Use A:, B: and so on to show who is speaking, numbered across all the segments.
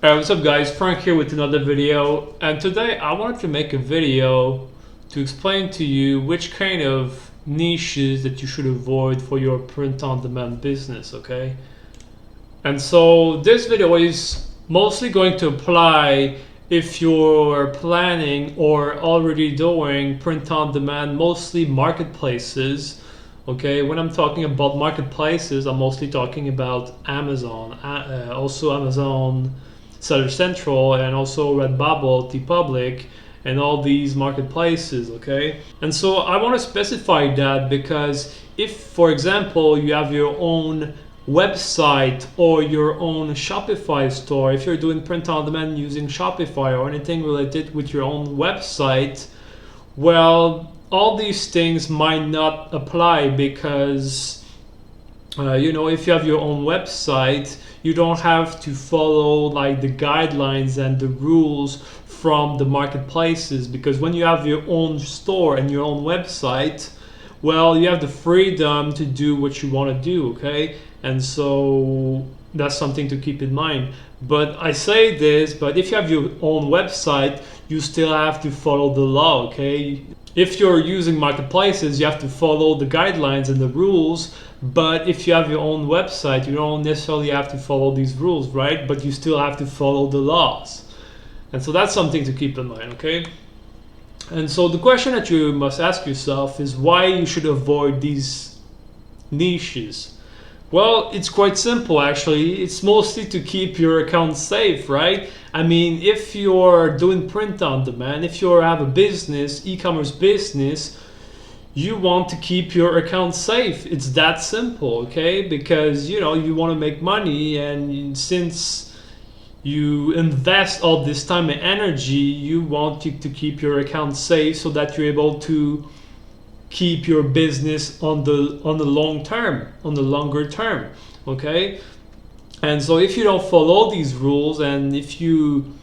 A: What's up guys, Frank here with another video, and today I wanted to make a video to explain to you which kind of niches that you should avoid for your print-on-demand business, okay? And so this video is mostly going to apply if you're planning or already doing print-on-demand, mostly marketplaces. Okay, when I'm talking about marketplaces, I'm mostly talking about Amazon, also Amazon Seller Central, and also Redbubble, TeePublic, and all these marketplaces. Okay, and so I want to specify that because if, for example, you have your own website or your own Shopify store, if you're doing print on demand using Shopify or anything related with your own website, well, all these things might not apply because if you have your own website, you don't have to follow like the guidelines and the rules from the marketplaces, because when you have your own store and your own website, well, you have the freedom to do what you want to do, okay? And so that's something to keep in mind. But I say this, but if you have your own website, you still have to follow the law, okay? If you're using marketplaces, you have to follow the guidelines and the rules. But if you have your own website, you don't necessarily have to follow these rules, right? But you still have to follow the laws. And so that's something to keep in mind, okay? And so the question that you must ask yourself is why you should avoid these niches. Well, it's quite simple actually. It's mostly to keep your account safe, right? I mean, if you're doing print on demand, if you have a business, e-commerce business, you want to keep your account safe. It's that simple, okay? Because you want to make money, and since you invest all this time and energy, you want to keep your account safe so that you're able to keep your business on the long term, on the longer term, okay? And so if you don't follow these rules, and if you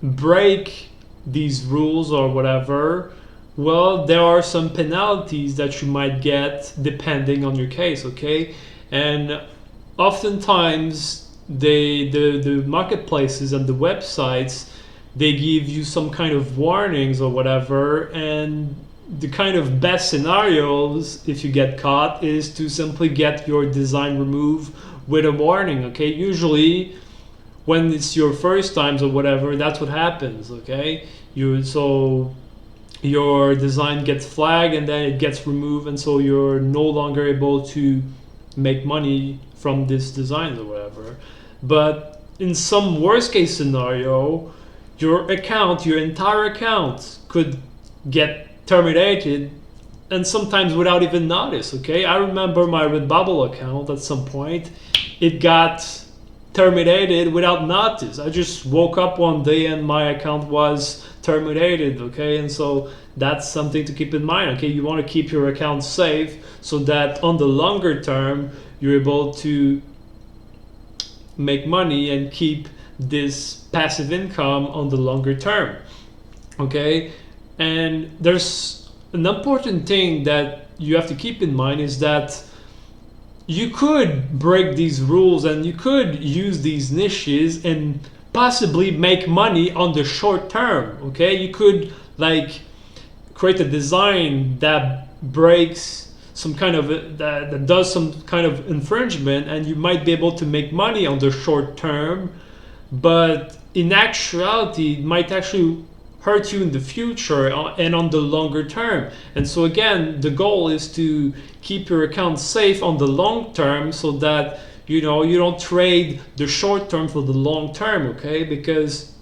A: break these rules or whatever, well, there are some penalties that you might get depending on your case, okay? And oftentimes the marketplaces and the websites, they give you some kind of warnings or whatever, and the kind of best scenarios if you get caught is to simply get your design removed with a warning, okay? Usually when it's your first times or whatever, that's what happens, okay? So your design gets flagged and then it gets removed, and so you're no longer able to make money from this design or whatever. But in some worst case scenario, your entire account could get terminated, and sometimes without even notice, okay? I remember my Redbubble account at some point, it got terminated without notice. I just woke up one day and my account was terminated, okay? And so that's something to keep in mind, okay? You want to keep your account safe so that on the longer term, you're able to make money and keep this passive income on the longer term, okay? And there's an important thing that you have to keep in mind is that you could break these rules and you could use these niches and possibly make money on the short term, okay? You could like create a design that breaks some kind of that does some kind of infringement, and you might be able to make money on the short term, but in actuality it might actually hurt you in the future and on the longer term. And so again, the goal is to keep your account safe on the long term so that you don't trade the short term for the long term, okay? Because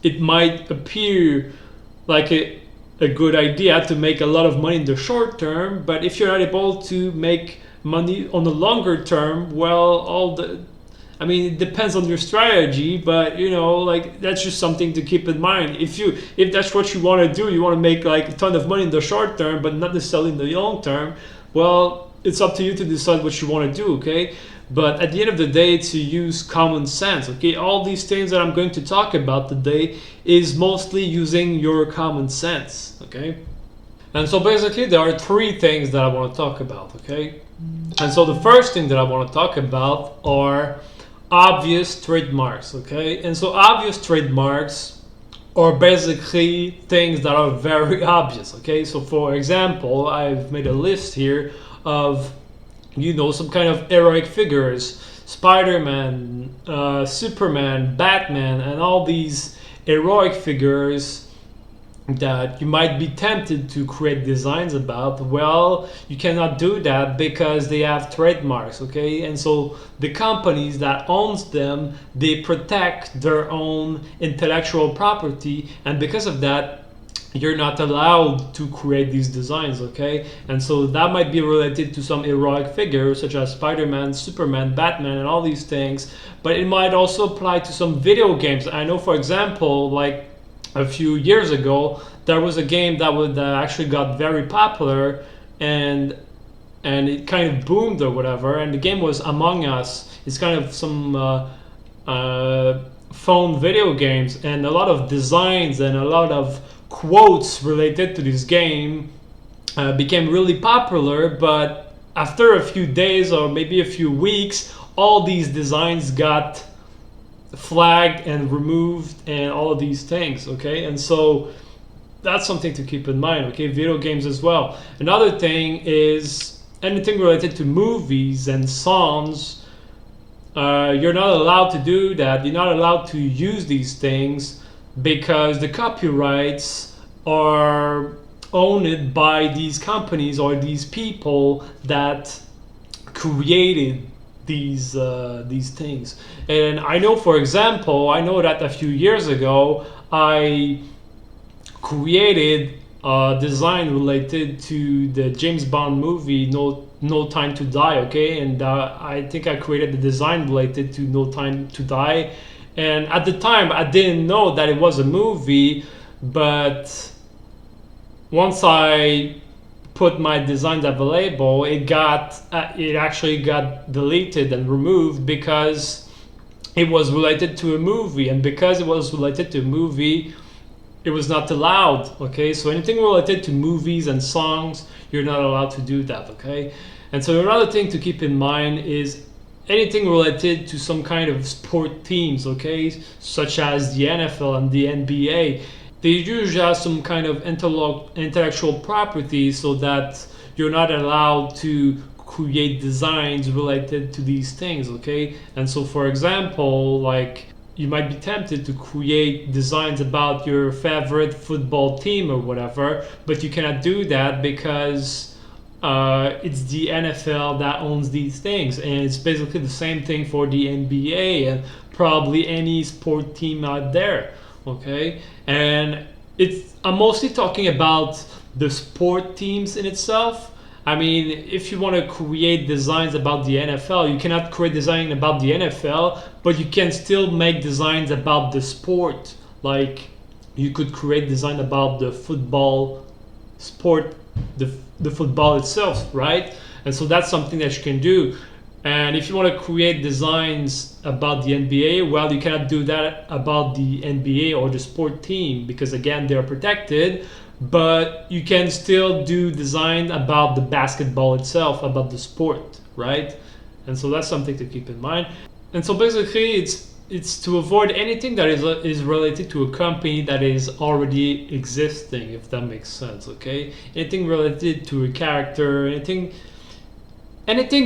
A: it might appear like a good idea to make a lot of money in the short term, but if you're not able to make money on the longer term, well, it depends on your strategy, but like that's just something to keep in mind. If that's what you want to do, you want to make like a ton of money in the short term, but not necessarily in the long term, well, it's up to you to decide what you want to do, okay? But at the end of the day, to use common sense, okay? All these things that I'm going to talk about today is mostly using your common sense, okay? And so basically there are three things that I want to talk about, okay? And so the first thing that I want to talk about are obvious trademarks, okay? And so obvious trademarks are basically things that are very obvious, okay? So for example, I've made a list here of, some kind of heroic figures, Spider-Man, Superman, Batman, and all these heroic figures that you might be tempted to create designs about. Well, you cannot do that because they have trademarks, okay? And so the companies that owns them, they protect their own intellectual property, and because of that, you're not allowed to create these designs, okay? And so that might be related to some heroic figures such as Spider-Man, Superman, Batman, and all these things, but it might also apply to some video games. I know, for example, like a few years ago, there was a game that actually got very popular, and it kind of boomed or whatever. And the game was Among Us. It's kind of some phone video games, and a lot of designs and a lot of quotes related to this game became really popular. But after a few days or maybe a few weeks, all these designs got flagged and removed and all of these things, okay? And so that's something to keep in mind, okay? Video games as well. Another thing is anything related to movies and songs. You're not allowed to do that. You're not allowed to use these things because the copyrights are owned by these companies or these people that created these things. And I know, for example, I know that a few years ago I created a design related to the James Bond movie No Time to Die, okay? And I think I created the design related to No Time to Die, and at the time I didn't know that it was a movie, but once I put my designs available, it actually got deleted and removed because it was related to a movie, and because it was related to a movie, it was not allowed, okay? So anything related to movies and songs, you're not allowed to do that, okay? And so another thing to keep in mind is anything related to some kind of sport teams, okay, such as the NFL and the NBA. They usually have some kind of intellectual property, so that you're not allowed to create designs related to these things, okay? And so, for example, like you might be tempted to create designs about your favorite football team or whatever, but you cannot do that because it's the NFL that owns these things, and it's basically the same thing for the NBA and probably any sport team out there, okay? And I'm mostly talking about the sport teams in itself. I mean, if you want to create designs about the NFL, you cannot create design about the NFL, but you can still make designs about the sport. Like you could create design about the football sport, the football itself, right? And so that's something that you can do. And if you want to create designs about the NBA, well, you cannot do that about the NBA or the sport team because, again, they're protected. But you can still do design about the basketball itself, about the sport, right? And so that's something to keep in mind. And so basically, it's to avoid anything that is related to a company that is already existing, if that makes sense, okay? Anything related to a character, anything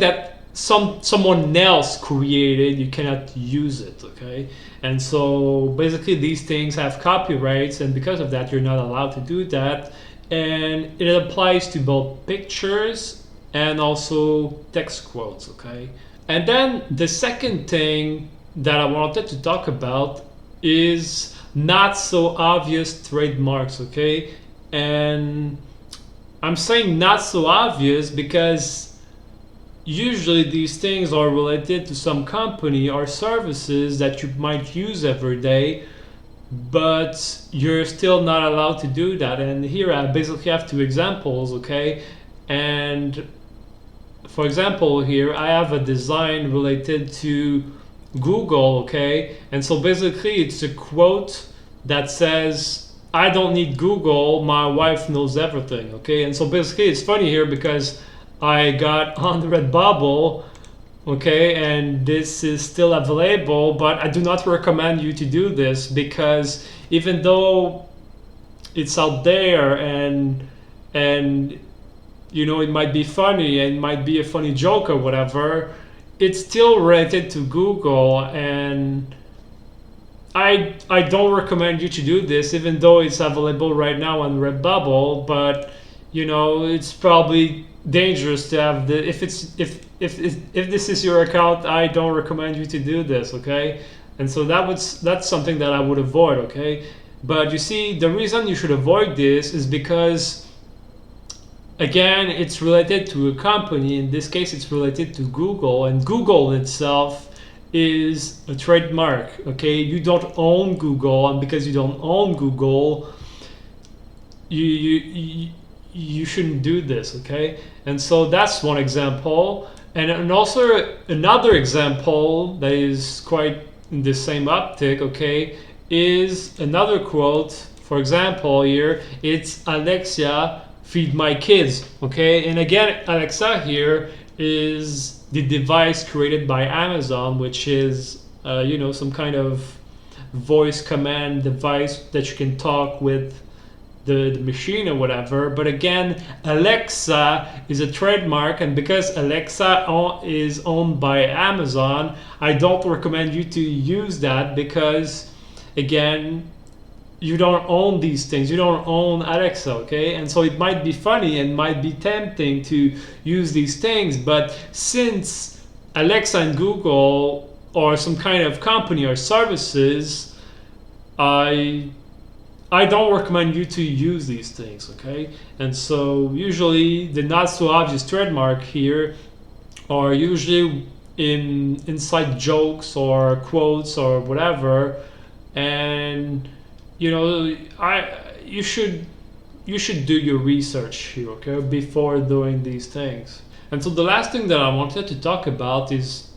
A: that someone else created, you cannot use it, okay? And so basically these things have copyrights, and because of that you're not allowed to do that. And it applies to both pictures and also text quotes, okay? And then the second thing that I wanted to talk about is not so obvious trademarks, okay? And I'm saying not so obvious because usually these things are related to some company or services that you might use every day, but you're still not allowed to do that. And here I basically have two examples, okay? And for example, here I have a design related to Google, okay? And so basically it's a quote that says, "I don't need Google, my wife knows everything," okay? And so basically it's funny here because I got on the Redbubble okay, and this is still available, but I do not recommend you to do this, because even though it's out there, and you know, it might be funny and might be a funny joke or whatever, it's still related to Google, and I don't recommend you to do this, even though it's available right now on Redbubble. But you know, it's probably dangerous to have the if this is your account, I don't recommend you to do this, okay? And so that's something that I would avoid, okay? But you see, the reason you should avoid this is because, again, it's related to a company. In this case, it's related to Google, and Google itself is a trademark, okay? You don't own Google, and because you don't own Google, you shouldn't do this, okay? And so that's one example. And also another example that is quite in the same uptick, okay, is another quote. For example, here it's Alexia, feed my kids, okay? And again, Alexa here is the device created by Amazon, which is you know, some kind of voice command device that you can talk with the machine or whatever. But again, Alexa is a trademark, and because Alexa is owned by Amazon, I don't recommend you to use that, because again, you don't own these things. You don't own Alexa, okay? And so it might be funny and might be tempting to use these things, but since Alexa and Google are some kind of company or services, I don't recommend you to use these things, okay? And so usually the not so obvious trademark here are usually inside jokes or quotes or whatever, and you know, you should do your research here, okay, before doing these things. And so the last thing that I wanted to talk about is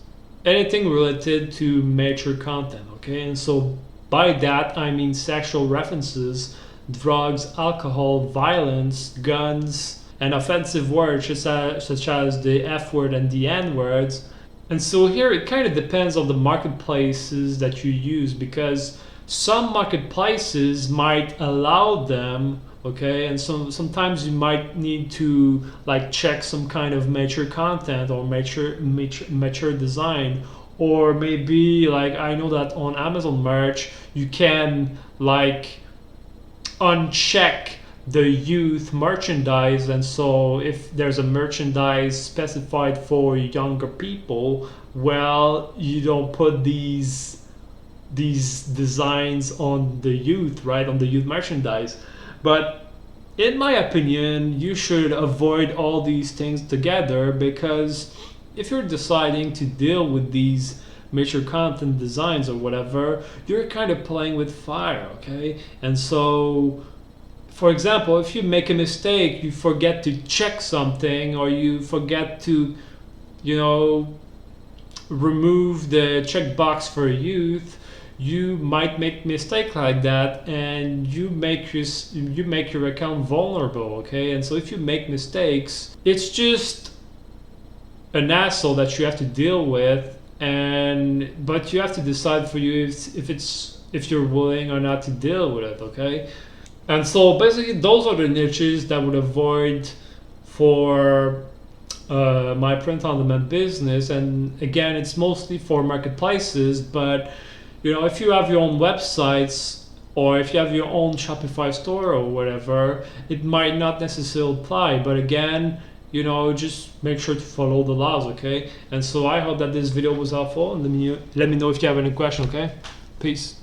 A: anything related to mature content, okay? And so by that I mean sexual references, drugs, alcohol, violence, guns, and offensive words such as the F word and the N words. And so here it kind of depends on the marketplaces that you use, because some marketplaces might allow them, okay, and sometimes you might need to like check some kind of mature content or mature design, or maybe like I know that on Amazon merch you can like uncheck the youth merchandise, and so if there's a merchandise specified for younger people, well, you don't put these designs on the youth, right, on the youth merchandise. But in my opinion, you should avoid all these things together, because if you're deciding to deal with these mature content designs or whatever, you're kind of playing with fire, okay? And so, for example, if you make a mistake, you forget to check something, or you forget to, you know, remove the checkbox for youth, you might make mistake like that, and you make your account vulnerable, okay? And so if you make mistakes, it's just an hassle that you have to deal with, but you have to decide for you if you're willing or not to deal with it, okay? And so basically those are the niches that would avoid for my print-on-demand business. And again, it's mostly for marketplaces, but you know, if you have your own websites, or if you have your own Shopify store or whatever, it might not necessarily apply. But again, you know, just make sure to follow the laws, okay? And so I hope that this video was helpful, and let me know if you have any questions, okay? Peace.